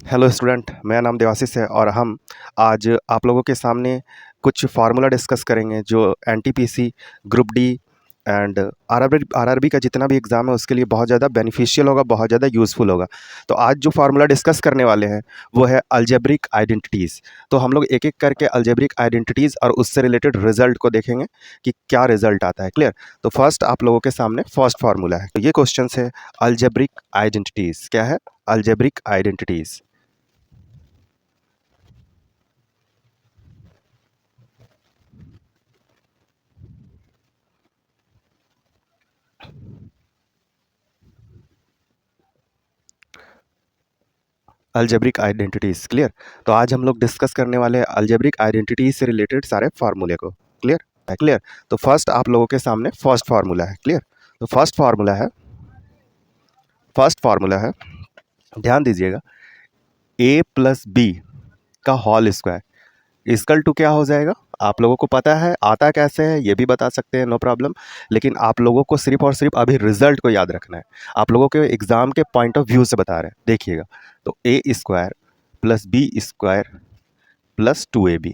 Hello student, मेरा नाम देवाशीष है और हम आज आप लोगों के सामने कुछ फार्मूला डिस्कस करेंगे जो NTPC, group D and RRB का जितना भी एग्ज़ाम है उसके लिए बहुत ज़्यादा बेनिफिशियल होगा, बहुत ज़्यादा यूज़फुल होगा। तो आज जो फार्मूला डिस्कस करने वाले हैं वो है अलजेब्रिक आइडेंटिटीज़। तो हम लोग एक एक करके अलजेब्रिक आइडेंटिटीज़ और उससे रिलेटेड रिजल्ट को देखेंगे कि क्या रिजल्ट आता है। क्लियर? तो फर्स्ट आप लोगों के सामने फर्स्ट फार्मूला है। तो ये क्वेश्चन है अलजेब्रिक आइडेंटिटीज़। क्या है? Algebraic identities. Algebraic identities. Clear? तो आज हम लोग डिस्कस करने वाले हैं अलजेब्रिक आइडेंटिटीज से रिलेटेड सारे फार्मूले को। क्लियर है? क्लियर? तो फर्स्ट आप लोगों के सामने फर्स्ट फार्मूला है। क्लियर? तो फर्स्ट फार्मूला है, ध्यान दीजिएगा, ए प्लस बी का होल स्क्वायर इक्वल टू क्या हो जाएगा। आप लोगों को पता है, आता कैसे है ये भी बता सकते हैं, नो प्रॉब्लम। लेकिन आप लोगों को सिर्फ और सिर्फ अभी रिजल्ट को याद रखना है। आप लोगों के एग्जाम के पॉइंट ऑफ व्यू से बता रहे हैं। देखिएगा, तो A square plus B square plus 2ab।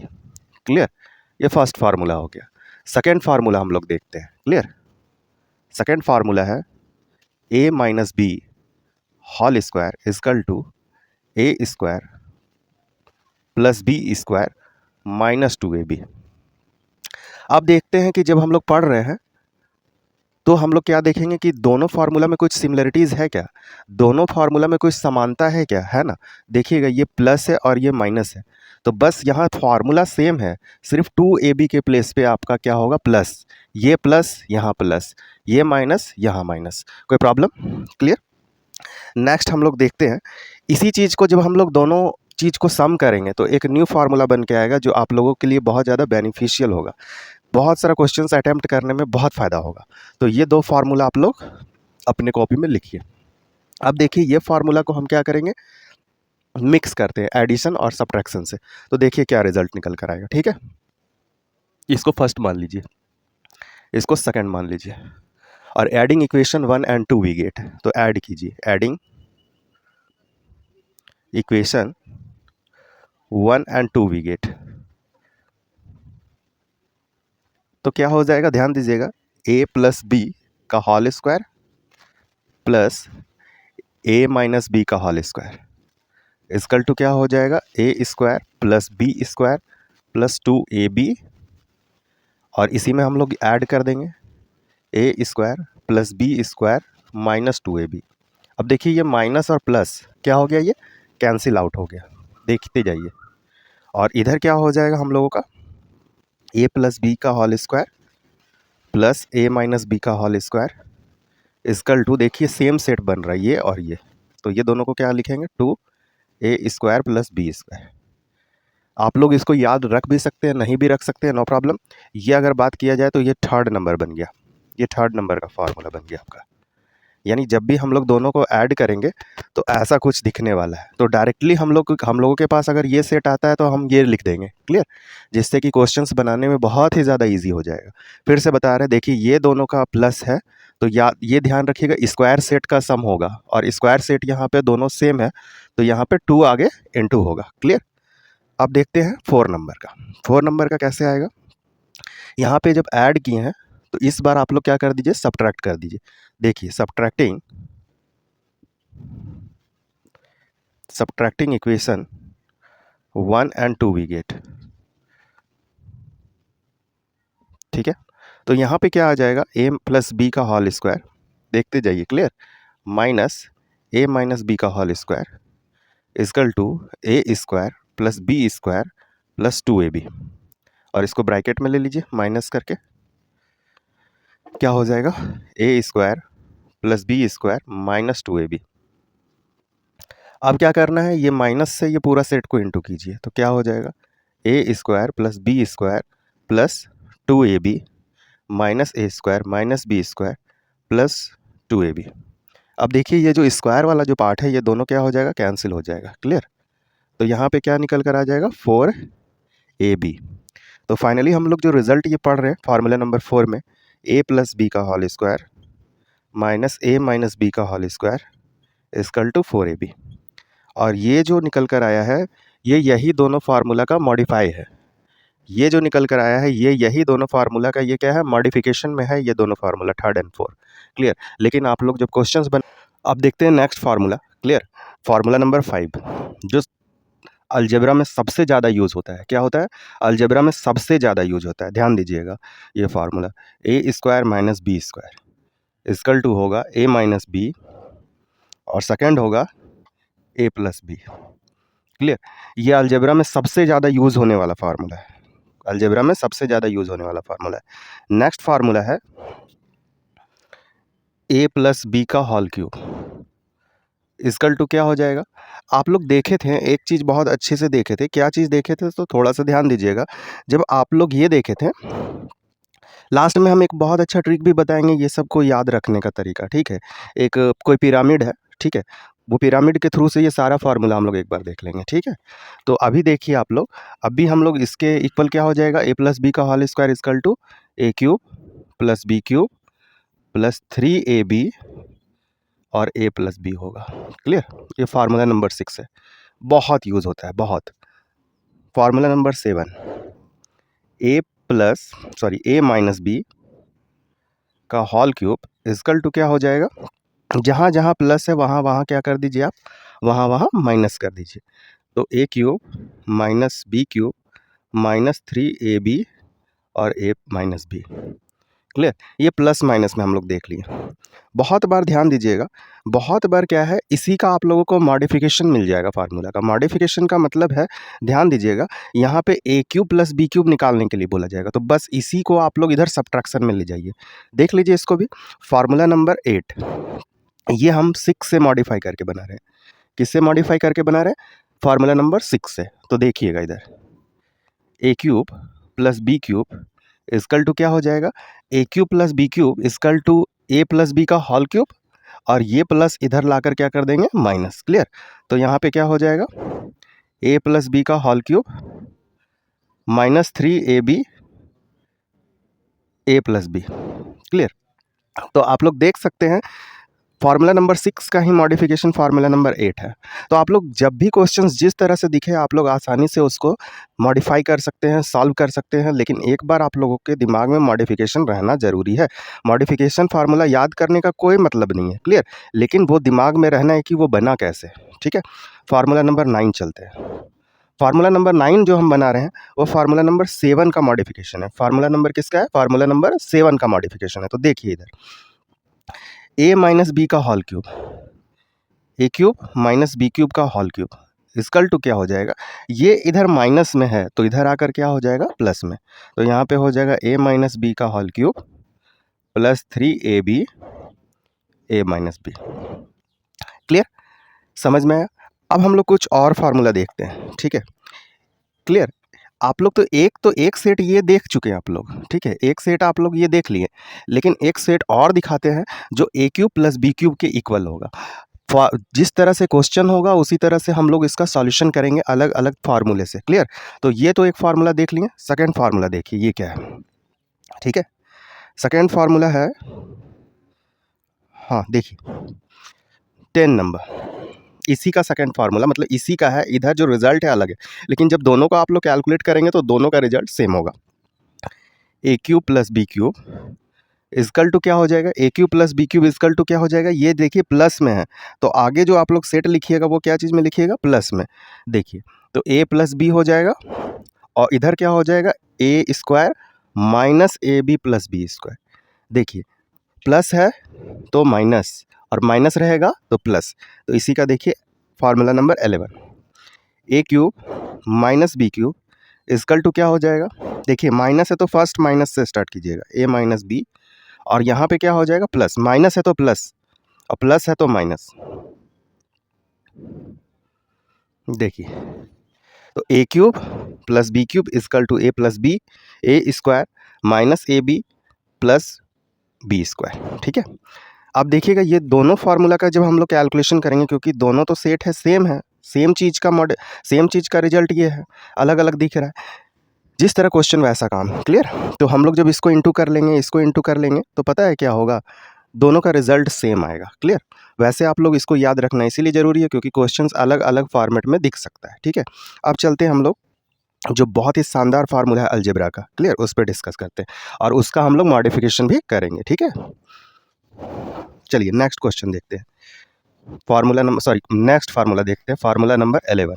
Clear? ये फर्स्ट फार्मूला हो गया। सेकेंड फार्मूला हम लोग देखते हैं। क्लियर? सेकेंड फार्मूला है A minus B whole square is equal to A square plus B square minus 2ab। अब देखते हैं कि जब हम लोग पढ़ रहे हैं तो हम लोग क्या देखेंगे कि दोनों फार्मूला में कुछ सिमिलरिटीज़ है क्या, दोनों फार्मूला में कुछ समानता है क्या, है ना। देखिएगा, ये प्लस है और ये माइनस है, तो बस यहाँ फार्मूला सेम है, सिर्फ 2ab के प्लेस पे आपका क्या होगा, प्लस। ये प्लस, यहाँ प्लस, ये माइनस, यहाँ माइनस। कोई प्रॉब्लम? क्लियर? नेक्स्ट हम लोग देखते हैं, इसी चीज़ को जब हम लोग दोनों चीज़ को सम करेंगे तो एक न्यू फार्मूला बन के आएगा जो आप लोगों के लिए बहुत ज़्यादा बेनिफिशियल होगा, बहुत सारा क्वेश्चंस अटेम्प्ट करने में बहुत फ़ायदा होगा। तो ये दो फार्मूला आप लोग अपने कॉपी में लिखिए। अब देखिए, ये फार्मूला को हम क्या करेंगे, मिक्स करते हैं एडिशन और सब्ट्रैक्शन से। तो देखिए क्या रिजल्ट निकल कर आएगा। ठीक है, इसको फर्स्ट मान लीजिए, इसको सेकंड मान लीजिए, और adding equation 1 and 2 we get. तो ऐड कीजिए, adding equation 1 and 2 we get. तो क्या हो जाएगा, ध्यान दीजिएगा, ए प्लस बी का whole square plus A minus B का होल स्क्वायर इक्वल टू क्या हो जाएगा, A square plus B square plus 2ab। और इसी में हम लोग ऐड कर देंगे A square plus B square minus 2ab। अब देखिए, ये माइनस और प्लस क्या हो गया, ये कैंसिल आउट हो गया, देखते जाइए। और इधर क्या हो जाएगा हम लोगों का, ए प्लस बी का whole square plus A minus B का होल स्क्वायर इक्वल टू, देखिए सेम सेट बन रहा है ये और ये, तो ये दोनों को क्या लिखेंगे, 2a² प्लस बी स्क्वायर। आप लोग इसको याद रख भी सकते हैं, नहीं भी रख सकते हैं, नो प्रॉब्लम। ये अगर बात किया जाए तो ये थर्ड नंबर बन गया, ये थर्ड नंबर का फार्मूला बन गया आपका। यानी जब भी हम लोग दोनों को ऐड करेंगे तो ऐसा कुछ दिखने वाला है। तो डायरेक्टली हम लोगों के पास अगर ये सेट आता है तो हम ये लिख देंगे। क्लियर? जिससे कि क्वेश्चंस बनाने में बहुत ही ज़्यादा इजी हो जाएगा। फिर से बता रहे हैं, देखिए ये दोनों का प्लस है, तो ये ध्यान रखिएगा, स्क्वायर सेट का सम होगा, और स्क्वायर सेट यहाँ पे दोनों सेम है, तो यहाँ पे 2 आगे इनटू होगा। क्लियर? अब देखते हैं 4 नंबर का। 4 नंबर का कैसे आएगा, यहाँ पे जब ऐड किए हैं तो इस बार आप लोग क्या कर दीजिए, सब्ट्रैक्ट कर दीजिए। देखिए, subtracting equation 1 and 2 we get. ठीक है, तो यहाँ पे क्या आ जाएगा, ए प्लस बी का होल स्क्वायर, देखते जाइए। Clear? Minus a minus B का whole square equal to A square plus B square plus 2ab। और इसको ब्रैकेट में ले लीजिए माइनस करके, क्या हो जाएगा, A square plus B square minus 2ab। अब क्या करना है, ये माइनस से ये पूरा सेट को इंटू कीजिए, तो क्या हो जाएगा, A square plus B square plus 2ab minus A square minus B square plus 2ab। अब देखिए, ये जो स्क्वायर वाला जो पार्ट है ये दोनों क्या हो जाएगा, कैंसिल हो जाएगा। क्लियर? तो यहाँ पे क्या निकल कर आ जाएगा, 4ab। तो फाइनली हम लोग जो रिजल्ट ये पढ़ रहे हैं फार्मूला नंबर 4 में, ए प्लस बी का whole square minus a minus B का whole square equal to 4ab। और ये जो निकल कर आया है ये यही दोनों फार्मूला का मॉडिफाई है। ये जो निकल कर आया है ये यही दोनों फार्मूला का ये क्या है, मॉडिफिकेशन में है ये दोनों formula, third and fourth. Clear. लेकिन आप लोग जब क्वेश्चंस बन, अब देखते हैं next formula. Clear. Formula number 5 जो अलजेब्रा में सबसे ज़्यादा यूज़ होता है। क्या होता है? अलजेब्रा में सबसे ज़्यादा यूज होता है। ध्यान दीजिएगा ये formula, a square minus B square equal to होगा ए माइनस बी और सेकंड होगा ए प्लस बी। क्लियर। ये अलजेब्रा में सबसे ज़्यादा यूज़ होने वाला फार्मूला है। अलजेब्रा में सबसे ज़्यादा यूज़ होने वाला फार्मूला है। नेक्स्ट फार्मूला है ए प्लस बी का होल क्यूब इक्वल टू क्या हो जाएगा? आप लोग देखे थे एक चीज़ बहुत अच्छे से देखे थे। क्या चीज़ देखे थे? तो थोड़ा सा ध्यान दीजिएगा। जब आप लोग ये देखे थे, लास्ट में हम एक बहुत अच्छा ट्रिक भी बताएंगे ये सबको याद रखने का तरीका। ठीक है। एक कोई पिरामिड है, ठीक है, वो पिरामिड के थ्रू से ये सारा फार्मूला हम लोग एक बार देख लेंगे। ठीक है। तो अभी देखिए आप लोग, अभी हम लोग इसके इक्वल क्या हो जाएगा? ए प्लस बी का whole square equal to a cube plus B cube plus 3ab और a प्लस बी होगा। क्लियर। ये फार्मूला नंबर 6 है, बहुत यूज़ होता है, बहुत। Formula number 7 a minus B का होल क्यूब इक्वल टू क्या हो जाएगा? जहाँ जहाँ प्लस है वहाँ वहाँ क्या कर दीजिए आप, वहाँ वहाँ माइनस कर दीजिए। तो A cube minus B cube minus 3ab और a माइनस बी। क्लियर। ये प्लस माइनस में हम लोग देख लिए। बहुत बार ध्यान दीजिएगा, बहुत बार क्या है, इसी का आप लोगों को मॉडिफिकेशन मिल जाएगा फार्मूला का। मॉडिफिकेशन का मतलब है, ध्यान दीजिएगा, यहाँ पे ए क्यूब प्लस बी क्यूब निकालने के लिए बोला जाएगा। तो बस इसी को आप लोग इधर सब्ट्रैक्शन में ले जाइए। देख लीजिए इसको भी। फार्मूला नंबर 8 ये हम 6 से मॉडिफाई करके बना रहे हैं। किससे मॉडिफाई करके बना रहे हैं? फार्मूला नंबर 6 से। तो देखिएगा इधर, A cube plus B cube equal to क्या हो जाएगा? A cube plus B cube equal to A plus B का होल क्यूब और ये प्लस इधर लाकर क्या कर देंगे? माइनस। क्लियर। तो यहाँ पे क्या हो जाएगा? ए प्लस बी का whole cube minus 3ab A plus B. Clear. तो आप लोग देख सकते हैं फार्मूला नंबर 6 का ही मॉडिफिकेशन फार्मूला नंबर 8 है। तो आप लोग जब भी क्वेश्चंस जिस तरह से दिखे आप लोग आसानी से उसको मॉडिफाई कर सकते हैं, सॉल्व कर सकते हैं। लेकिन एक बार आप लोगों के दिमाग में मॉडिफिकेशन रहना ज़रूरी है। मॉडिफिकेशन फार्मूला याद करने का कोई मतलब नहीं है। क्लियर। लेकिन वो दिमाग में रहना है कि वो बना कैसे। ठीक है। फार्मूला नंबर 9 चलते हैं। फार्मूला नंबर 9 जो हम बना रहे हैं वो फार्मूला नंबर 7 का मॉडिफिकेशन है। फार्मूला नंबर किसका है? फार्मूला नंबर 7 का मॉडिफिकेशन है। तो देखिए इधर, ए माइनस बी का होल क्यूब, ए क्यूब माइनस बी क्यूब का होल क्यूब इक्वल टू क्या हो जाएगा? ये इधर माइनस में है तो इधर आकर क्या हो जाएगा? प्लस में। तो यहाँ पे हो जाएगा ए माइनस बी का होल क्यूब प्लस 3ab ए माइनस बी। क्लियर। समझ में आया? अब हम लोग कुछ और फार्मूला देखते हैं। ठीक है। क्लियर। आप लोग तो एक सेट ये देख चुके हैं आप लोग। ठीक है, एक सेट आप लोग ये देख लिए, लेकिन एक सेट और दिखाते हैं जो ए क्यूब प्लस बी क्यूब के इक्वल होगा। जिस तरह से क्वेश्चन होगा उसी तरह से हम लोग इसका सॉल्यूशन करेंगे अलग अलग फार्मूले से। क्लियर। तो ये तो एक फार्मूला देख लिए। सेकंड फार्मूला देखिए ये क्या है। ठीक है। सेकंड फार्मूला है, हाँ देखिए 10 नंबर, इसी का सेकंड फार्मूला, मतलब इसी का है। इधर जो रिजल्ट है अलग है, लेकिन जब दोनों को आप लोग कैलकुलेट करेंगे तो दोनों का रिजल्ट सेम होगा। A cube plus B cube equal to क्या हो जाएगा? A cube plus B cube equal to क्या हो जाएगा? ये देखिए प्लस में है तो आगे जो आप लोग सेट लिखिएगा वो क्या चीज़ में लिखिएगा? प्लस में। देखिए तो ए प्लस बी हो जाएगा और इधर क्या हो जाएगा? A square minus A B plus B square. देखिए प्लस है तो माइनस और माइनस रहेगा तो प्लस। तो इसी का देखिए formula number 11, a cube minus B cube equal to क्या हो जाएगा? देखिए माइनस है तो फर्स्ट माइनस से स्टार्ट कीजिएगा, ए माइनस बी, और यहाँ पे क्या हो जाएगा? प्लस। माइनस है तो प्लस और प्लस है तो माइनस। देखिए तो A cube plus B cube equal to A plus B, A square minus A B plus B square. ठीक है। अब देखिएगा ये दोनों फार्मूला का जब हम लोग कैलकुलेशन करेंगे, क्योंकि दोनों तो सेट है, सेम चीज़ का सेम चीज़ का रिजल्ट ये है, अलग अलग दिख रहा है। जिस तरह क्वेश्चन वैसा काम। क्लियर। तो हम लोग जब इसको इंटू कर लेंगे, इसको इंटू कर लेंगे, तो पता है क्या होगा? दोनों का रिजल्ट सेम आएगा। क्लियर। वैसे आप लोग इसको याद रखना इसीलिए ज़रूरी है क्योंकि क्वेश्चंस अलग अलग फॉर्मेट में दिख सकता है, ठीक है। अब चलते हैं हम लोग जो बहुत ही शानदार फार्मूला है अलजेब्रा का, क्लियर, उस पर डिस्कस करते हैं और उसका हम लोग मॉडिफिकेशन भी करेंगे, ठीक है। चलिए नेक्स्ट क्वेश्चन देखते हैं। फार्मूला नंबर नेक्स्ट फार्मूला देखते हैं, फार्मूला नंबर 11।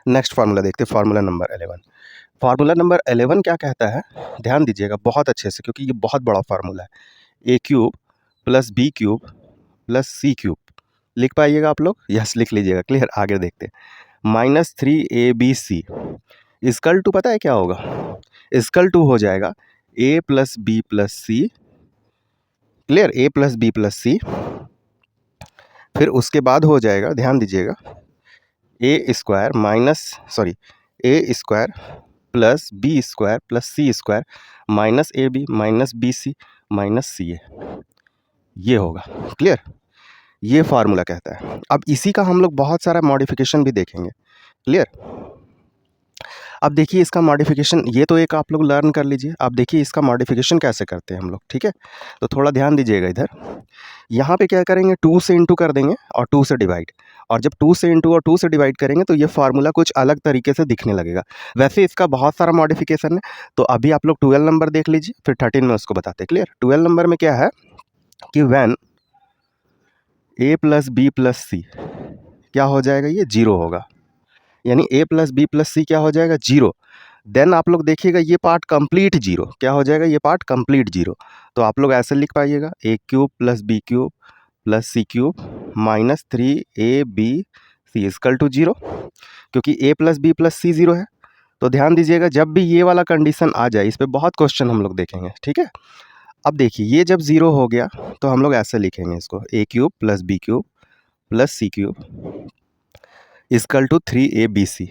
नेक्स्ट फार्मूला देखते हैं, फार्मूला नंबर 11। फार्मूला नंबर 11 क्या कहता है, ध्यान दीजिएगा बहुत अच्छे से क्योंकि ये बहुत बड़ा फार्मूला है। A cube plus B cube plus C cube, लिख पाइएगा आप लोग, यस लिख लीजिएगा, क्लियर। आगे देखते हैं, -3ab इक्वल टू पता है क्या होगा, इक्वल टू हो जाएगा a plus B plus C, clear, a plus B plus C. फिर उसके बाद हो जाएगा, ध्यान दीजिएगा, A square plus B square plus C square minus A B minus B C minus C A, ये होगा, क्लियर। ये फार्मूला कहता है। अब इसी का हम लोग बहुत सारा मॉडिफिकेशन भी देखेंगे, क्लियर। अब देखिए इसका मॉडिफिकेशन, ये तो एक आप लोग लर्न कर लीजिए। अब देखिए इसका मॉडिफिकेशन कैसे करते हैं हम लोग, ठीक है। तो थोड़ा ध्यान दीजिएगा इधर, यहाँ पे क्या करेंगे, 2 से इंटू कर देंगे और 2 से डिवाइड, और जब 2 से इंटू और 2 से डिवाइड करेंगे तो ये फार्मूला कुछ अलग तरीके से दिखने लगेगा। वैसे इसका बहुत सारा मॉडिफिकेशन है, तो अभी आप लोग 12 नंबर देख लीजिए, फिर 13 में उसको बताते हैं, क्लियर। 12 नंबर में क्या है कि when A plus B plus C क्या हो जाएगा, ये 0 होगा, यानी a plus B plus C क्या हो जाएगा, 0। देन आप लोग देखिएगा ये पार्ट कंप्लीट 0, क्या हो जाएगा, ये पार्ट कंप्लीट 0। तो आप लोग ऐसे लिख पाइएगा, A cube plus B cube plus C cube minus 3ab equal to 0, क्योंकि a plus B plus C 0 है। तो ध्यान दीजिएगा, जब भी ये वाला कंडीशन आ जाए, इस पर बहुत क्वेश्चन हम लोग देखेंगे, ठीक है। अब देखिए ये जब 0 हो गया तो हम लोग ऐसे लिखेंगे इसको, A cube plus B cube plus C cube equal to 3abc।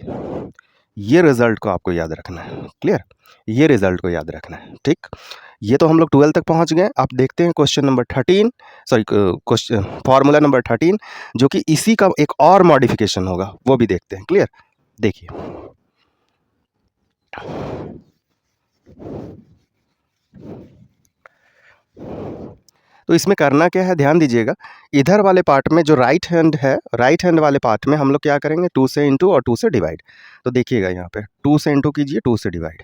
ये रिजल्ट को आपको याद रखना है, क्लियर, ये रिजल्ट को याद रखना है, ठीक। ये तो हम लोग 12 तक पहुंच गए। आप देखते हैं question number 13, question formula number 13, जो कि इसी का एक और मॉडिफिकेशन होगा, वो भी देखते हैं, क्लियर। देखिए तो इसमें करना क्या है, ध्यान दीजिएगा, इधर वाले पार्ट में जो राइट हैंड है, राइट हैंड वाले पार्ट में हम लोग क्या करेंगे, 2 से इंटू और 2 से डिवाइड। तो देखिएगा यहाँ पे 2 से इंटू कीजिए, 2 से डिवाइड,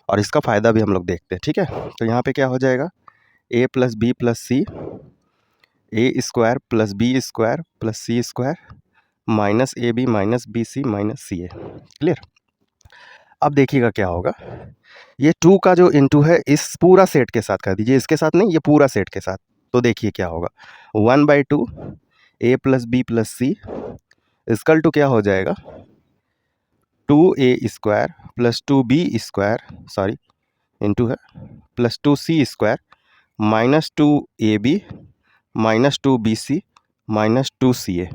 और इसका फ़ायदा भी हम लोग देखते हैं, ठीक है। तो यहाँ पे क्या हो जाएगा, a plus B plus c, a square plus B square plus C square minus A B minus B C minus C a, clear. अब देखिएगा क्या होगा, ये 2 का जो इंटू है इस पूरा सेट के साथ कर दीजिए, इसके साथ नहीं, ये पूरा सेट के साथ। तो देखिए क्या होगा, 1/2 A plus B plus C equal to क्या हो जाएगा, 2a square plus 2b square into है plus 2c square minus 2ab minus 2bc minus 2ca,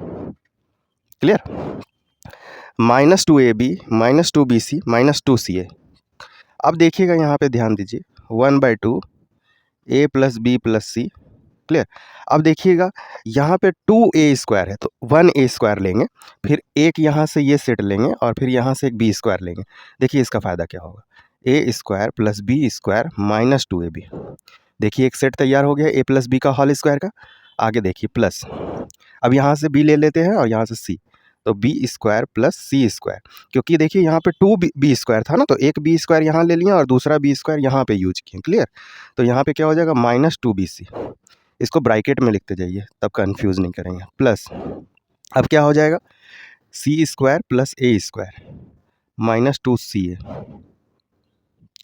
clear. Minus 2ab minus 2bc minus 2ca। अब देखिएगा यहाँ पे ध्यान दीजिए, 1/2 a plus B plus C, clear. अब देखिएगा यहाँ पे 2a स्क्वायर है तो 1a स्क्वायर लेंगे, फिर एक यहाँ से ये सेट लेंगे और फिर यहाँ से एक b स्क्वायर लेंगे। देखिए इसका फ़ायदा क्या होगा, a square plus B square minus 2ab। देखिए एक सेट तैयार हो गया a प्लस बी का होल स्क्वायर का। आगे देखिए प्लस, अब यहाँ से b ले लेते हैं और यहाँ से c, तो बी स्क्वायर प्लस सी स्क्वायर, क्योंकि देखिए यहाँ पे 2b स्क्वायर था ना, तो एक b स्क्वायर यहाँ ले लिया और दूसरा b स्क्वायर यहाँ पे यूज किए, क्लियर। तो यहाँ पे क्या हो जाएगा, माइनस 2bc, इसको ब्रैकेट में लिखते जाइए तब कंफ्यूज नहीं करेंगे, प्लस अब क्या हो जाएगा, सी स्क्वायर प्लस ए स्क्वायर माइनस 2ca,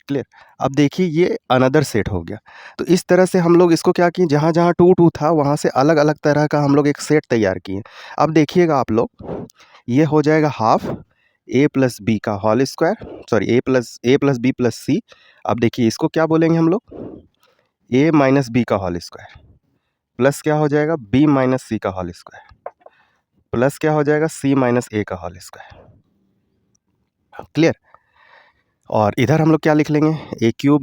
क्लियर। अब देखिए ये अनदर सेट हो गया। तो इस तरह से हम लोग इसको क्या किए, जहाँ जहाँ 2 था वहाँ से अलग अलग तरह का हम लोग एक सेट तैयार किए। अब देखिएगा आप लोग, ये हो जाएगा हाफ a प्लस बी का होल स्क्वायर, ए प्लस बी प्लस सी। अब देखिए इसको क्या बोलेंगे हम लोग, a माइनस बी का होल स्क्वायर प्लस क्या हो जाएगा, b माइनस सी का होल स्क्वायर प्लस क्या हो जाएगा, c माइनस ए का होल स्क्वायर, क्लियर। और इधर हम लोग क्या लिख लेंगे, A cube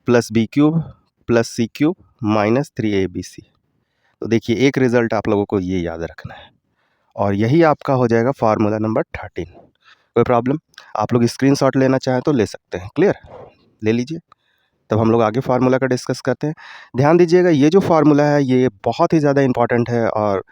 plus B cube plus C cube minus 3abc। तो देखिए एक रिज़ल्ट आप लोगों को ये याद रखना है, और यही आपका हो जाएगा फार्मूला नंबर 13। कोई प्रॉब्लम? आप लोग स्क्रीनशॉट लेना चाहें तो ले सकते हैं। क्लियर? ले लीजिए। तब हम लोग आगे फार्मूला का डिस्कस करते हैं। ध्यान दीजिएगा, ये जो फार्मूला है ये बहुत ही ज़्यादा इंपॉर्टेंट है और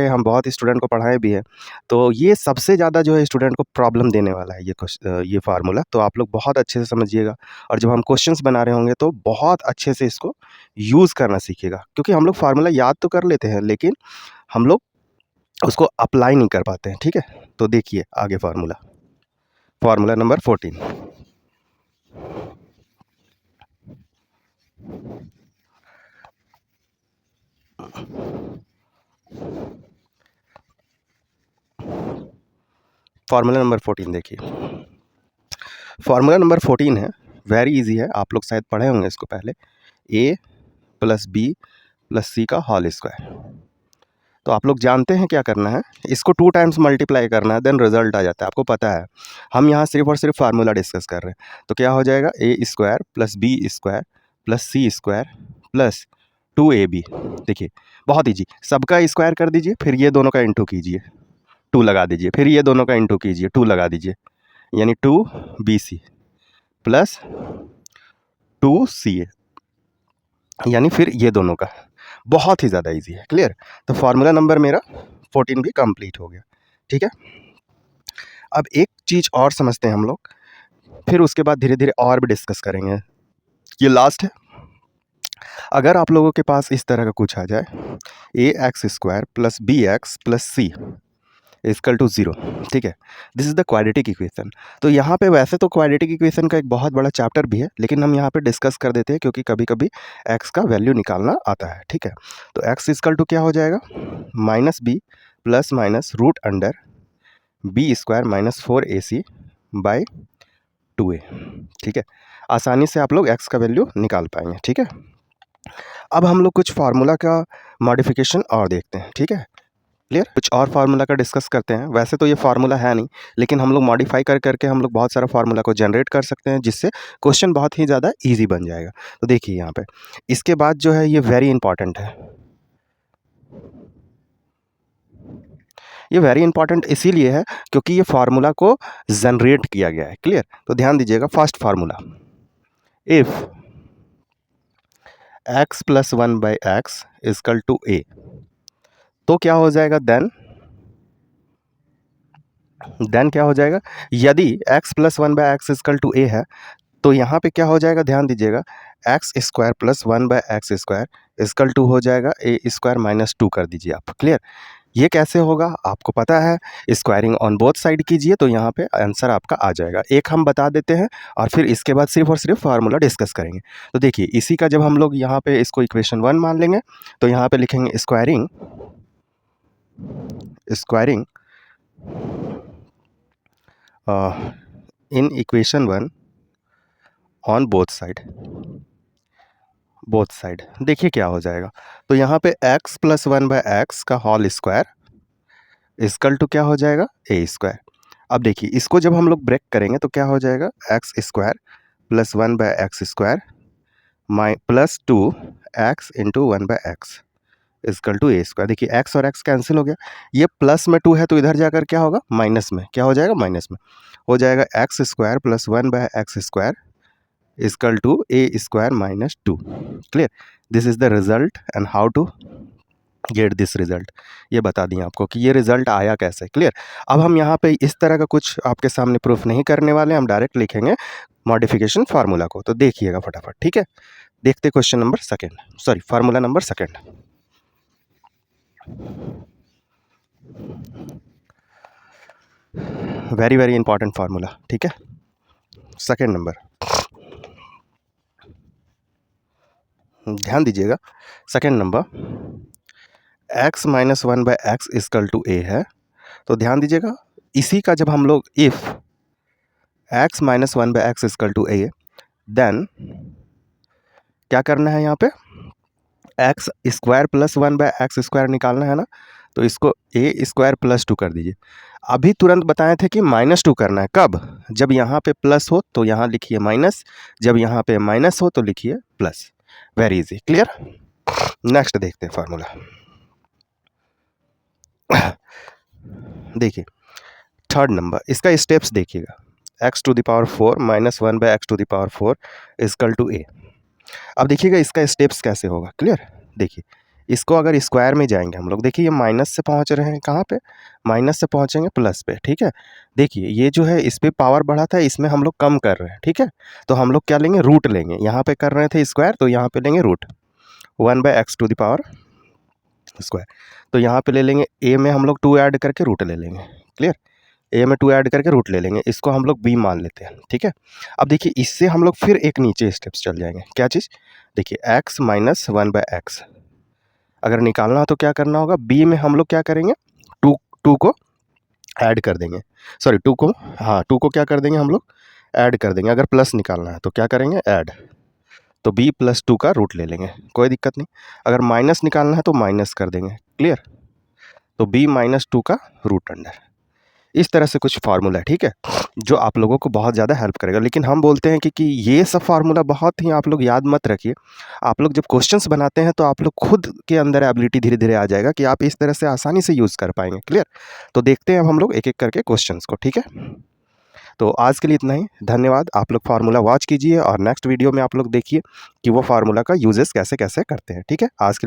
हम बहुत स्टूडेंट को पढ़ाए भी हैं। तो ये सबसे ज़्यादा जो है स्टूडेंट को प्रॉब्लम देने वाला है ये फार्मूला। तो आप लोग बहुत अच्छे से समझिएगा और जब हम क्वेश्चंस बना रहे होंगे तो बहुत अच्छे से इसको यूज़ करना सीखिएगा, क्योंकि हम लोग फार्मूला याद तो कर लेते हैं लेकिन हम लोग उसको अप्लाई नहीं कर पाते हैं। ठीक है, तो देखिए आगे फार्मूला नंबर 14। फार्मूला नंबर 14 देखिए, फार्मूला नंबर 14 है, वेरी इजी है, आप लोग शायद पढ़े होंगे इसको पहले। ए प्लस बी प्लस सी का होल स्क्वायर। तो आप लोग जानते हैं क्या करना है, इसको 2 टाइम्स मल्टीप्लाई करना है, देन रिजल्ट आ जाता है, आपको पता है। हम यहाँ सिर्फ और सिर्फ फार्मूला डिस्कस कर रहे हैं। तो क्या हो जाएगा, A square plus B square plus C square plus 2ab। देखिए बहुत ईजी, सबका स्क्वायर कर दीजिए, फिर ये दोनों का इंटू कीजिए, 2 लगा दीजिए, फिर ये दोनों का इंटू कीजिए, 2 लगा दीजिए, यानी 2bc प्लस 2ca, यानी फिर ये दोनों का। बहुत ही ज़्यादा इजी है। क्लियर? तो फार्मूला नंबर मेरा 14 भी कंप्लीट हो गया। ठीक है, अब एक चीज़ और समझते हैं हम लोग, फिर उसके बाद धीरे धीरे और भी डिस्कस करेंगे। ये लास्ट है। अगर आप लोगों के पास इस तरह का कुछ आ जाए, A X square plus B X plus C equal to 0, ठीक है, this is the quadratic equation. तो यहाँ पे वैसे तो क्वाड्रेटिक इक्वेशन का एक बहुत बड़ा चैप्टर भी है, लेकिन हम यहाँ पे डिस्कस कर देते हैं क्योंकि कभी कभी एक्स का वैल्यू निकालना आता है। ठीक है, तो एक्स इक्वल टू क्या हो जाएगा, minus b plus minus root under b square minus 4ac by 2a। ठीक है, आसानी से आप लोग एक्स का वैल्यू निकाल पाएंगे। ठीक है, अब हम लोग कुछ फार्मूला का मॉडिफिकेशन और देखते हैं। ठीक है, क्लियर? कुछ और फार्मूला का डिस्कस करते हैं। वैसे तो ये फार्मूला है नहीं, लेकिन हम लोग मॉडिफाई कर करके हम लोग बहुत सारा फार्मूला को जनरेट कर सकते हैं, जिससे क्वेश्चन बहुत ही ज़्यादा इजी बन जाएगा। तो देखिए यहाँ पे इसके बाद जो है ये वेरी इंपॉर्टेंट है। ये वेरी इंपॉर्टेंट इसीलिए है क्योंकि ये फार्मूला को जनरेट किया गया है। क्लियर? तो ध्यान दीजिएगा, first formula, if x plus 1 by x equal to a, तो क्या हो जाएगा, देन क्या हो जाएगा, यदि x plus 1 by x equal to a है तो यहाँ पे क्या हो जाएगा, ध्यान दीजिएगा, x square plus 1 by x square is equal to हो जाएगा ए स्क्वायर माइनस 2 कर दीजिए आप। क्लियर? ये कैसे होगा आपको पता है, स्क्वायरिंग ऑन बोथ साइड कीजिए तो यहाँ पे आंसर आपका आ जाएगा। एक हम बता देते हैं और फिर इसके बाद सिर्फ और सिर्फ फार्मूला डिस्कस करेंगे। तो देखिए इसी का जब हम लोग यहाँ पे इसको इक्वेशन 1 मान लेंगे तो यहाँ पे लिखेंगे squaring in equation 1 on both side. देखिए क्या हो जाएगा, तो यहाँ पे x प्लस 1 बाई एक्स का होल स्क्वायर इक्वल टू क्या हो जाएगा, ए स्क्वायर। अब देखिए इसको जब हम लोग ब्रेक करेंगे तो क्या हो जाएगा, x square plus 1 by x square plus 2x into 1 by x equal to A square. देखिए x और x कैंसिल हो गया, ये प्लस में 2 है तो इधर जाकर क्या होगा, माइनस में, क्या हो जाएगा, माइनस में हो जाएगा, x square plus 1 by x square equal to A square minus 2। Clear? This is the result and how to get this result, ये बता दिए आपको कि ये रिजल्ट आया कैसे। क्लियर? अब हम यहाँ पे इस तरह का कुछ आपके सामने प्रूफ नहीं करने वाले, हम डायरेक्ट लिखेंगे मॉडिफिकेशन फार्मूला को। तो देखिएगा फटाफट। ठीक है, देखते question number second, sorry formula number second. Very very important formula. ठीक है, सेकेंड नंबर, ध्यान दीजिएगा, second number, x minus 1 by x equal to A है। तो ध्यान दीजिएगा, इसी का जब हम लोग if x minus 1 by x equal to A, then क्या करना है, यहाँ पे X square plus 1 by x square निकालना है ना, तो इसको ए स्क्वायर प्लस 2 कर दीजिए। अभी तुरंत बताए थे कि माइनस 2 करना है, कब, जब यहाँ पे प्लस हो तो यहाँ लिखिए माइनस, जब यहाँ पे माइनस हो तो लिखिए plus. Very easy. Clear? Next देखते हैं फार्मूला। देखिए थर्ड नंबर, इसका स्टेप्स देखिएगा, X to the power 4 minus 1 by x to the power 4 is equal to A. अब देखिएगा इसका स्टेप्स कैसे होगा, क्लियर। देखिए इसको अगर स्क्वायर में जाएंगे हम लोग, देखिए ये माइनस से पहुंच रहे हैं कहाँ पे, माइनस से पहुंचेंगे प्लस पे, ठीक है। देखिए ये जो है इस पे पावर बढ़ा था, इसमें हम लोग कम कर रहे हैं, ठीक है। तो हम लोग क्या लेंगे, रूट लेंगे, यहाँ पे कर रहे थे स्क्वायर तो यहाँ पे लेंगे root 1 by x to the power square. तो यहाँ पे ले लेंगे ए में हम लोग 2 ऐड करके रूट ले लेंगे, क्लियर। ए में 2 ऐड करके रूट ले लेंगे, इसको हम लोग बी मान लेते हैं, ठीक है। अब देखिए इससे हम लोग फिर एक नीचे स्टेप्स चल जाएंगे, क्या चीज़, देखिए एक्स माइनस 1 बाई एक्स अगर निकालना हो तो क्या करना होगा, बी में हम लोग क्या करेंगे, टू को ऐड कर देंगे, सॉरी टू को, हाँ टू को क्या कर देंगे हम लोग, ऐड कर देंगे। अगर प्लस निकालना है तो क्या करेंगे, ऐड, तो b प्लस 2 का रूट ले लेंगे, कोई दिक्कत नहीं। अगर माइनस निकालना है तो माइनस कर देंगे, क्लियर। तो b माइनस 2 का रूट अंडर, इस तरह से कुछ फार्मूला है, ठीक है, जो आप लोगों को बहुत ज़्यादा हेल्प करेगा। लेकिन हम बोलते हैं कि ये सब फार्मूला बहुत ही आप लोग याद मत रखिए। आप लोग जब क्वेश्चंस बनाते हैं तो आप लोग खुद के अंदर एबिलिटी धीरे धीरे आ जाएगा कि आप इस तरह से आसानी से यूज़ कर पाएंगे, क्लियर। तो देखते हैं अब हम लोग एक एक करके क्वेश्चंस को, ठीक है। तो आज के लिए इतना ही, धन्यवाद। आप लोग फार्मूला वॉच कीजिए और नेक्स्ट वीडियो में आप लोग देखिए कि वो फार्मूला का यूजेस कैसे कैसे करते हैं, ठीक है। आज के लिए